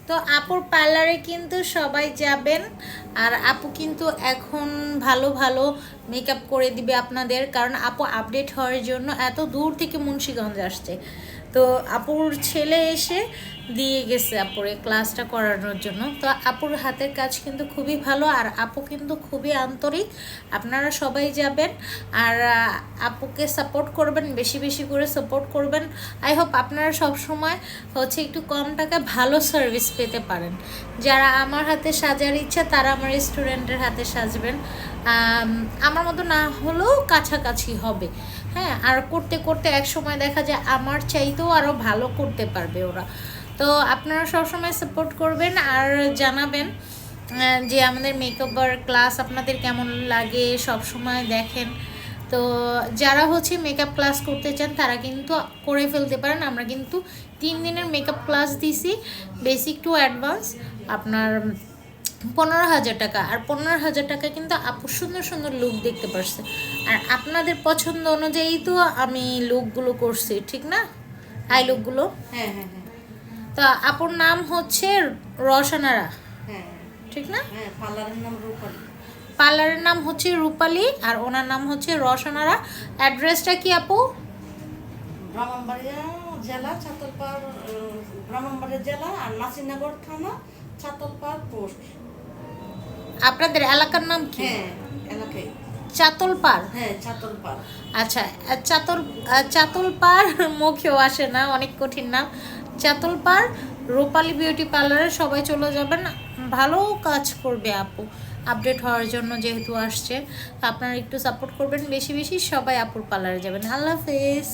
তো আপুর পার্লারে কিন্তু সবাই যাবেন। আর আপু কিন্তু এখন ভালো ভালো মেকআপ করে দিবে আপনাদের, কারণ আপু আপডেট হওয়ার জন্য এত দূর থেকে মুন্সিগঞ্জ আসছে। তো আপুর ছেলে এসে দিয়ে গেছে আপুরে ক্লাসটা করানোর জন্য। তো আপুর হাতের কাজ কিন্তু খুবই ভালো, আর আপু কিন্তু খুবই আন্তরিক। আপনারা সবাই যাবেন আর আপুকে সাপোর্ট করবেন, বেশি বেশি করে সাপোর্ট করবেন। আই হোপ আপনারা সব সময় হচ্ছে একটু কম টাকায় ভালো সার্ভিস পেতে পারেন। যারা আমার হাতে সাজার ইচ্ছা তারা আমার স্টুডেন্টের হাতে সাজবেন, আমার মতো না হলেও কাছাকাছি হবে। হ্যাঁ, আর করতে করতে এক সময় দেখা যায় আমার চাইতেও আরও ভালো করতে পারবে ওরা। তো আপনারা সবসময় সাপোর্ট করবেন আর জানাবেন যে আমাদের মেকওভার ক্লাস আপনাদের কেমন লাগে, সব সময় দেখেন। তো যারা হচ্ছে মেকআপ ক্লাস করতে চান তারা কিন্তু করে ফেলতে পারেন। আমরা কিন্তু 3 দিনের মেকআপ ক্লাস দিছি, বেসিক টু অ্যাডভান্স, আপনার 15,000 টাকা। আর 15,000 টাকা কিন্তু আপু সুন্দর সুন্দর লুক দেখতে পারছে। আর আপনাদের পছন্দ অনুযায়ী তো আমি লুকগুলো করছি, ঠিক না? আই লুকগুলো। হ্যাঁ হ্যাঁ হ্যাঁ। তো আপুর নাম হচ্ছে রওশনারা, হ্যাঁ ঠিক না? হ্যাঁ, পার্লারের নাম রূপালী। পার্লারের নাম হচ্ছে রূপালী আর ওনার নাম হচ্ছে রওশনারা। অ্যাড্রেসটা কি আপু? ব্রাহ্মণবাড়িয়া জেলা, চাতলপাড়, ব্রাহ্মণবাড়িয়া জেলা আর নাসিরনগর থানা, চাতলপাড় পোস্ট। আপনাদের এলাকার নাম কি? হ্যাঁ, এলাকায়। চাতলপাড়। হ্যাঁ, চাতলপাড়। আচ্ছা, চাতলপাড় মুখেও আসে না, অনেক কঠিন নাম। চাতলপাড় রূপালী বিউটি পার্লারে সবাই চলে যাবেন, ভালো কাজ করবে আপু আপডেট হওয়ার জন্য যেহেতু আসছে। আপনারা একটু সাপোর্ট করবেন বেশি বেশি, সবাই আপুর পার্লারে যাবেন। আল্লাহ হাফেজ।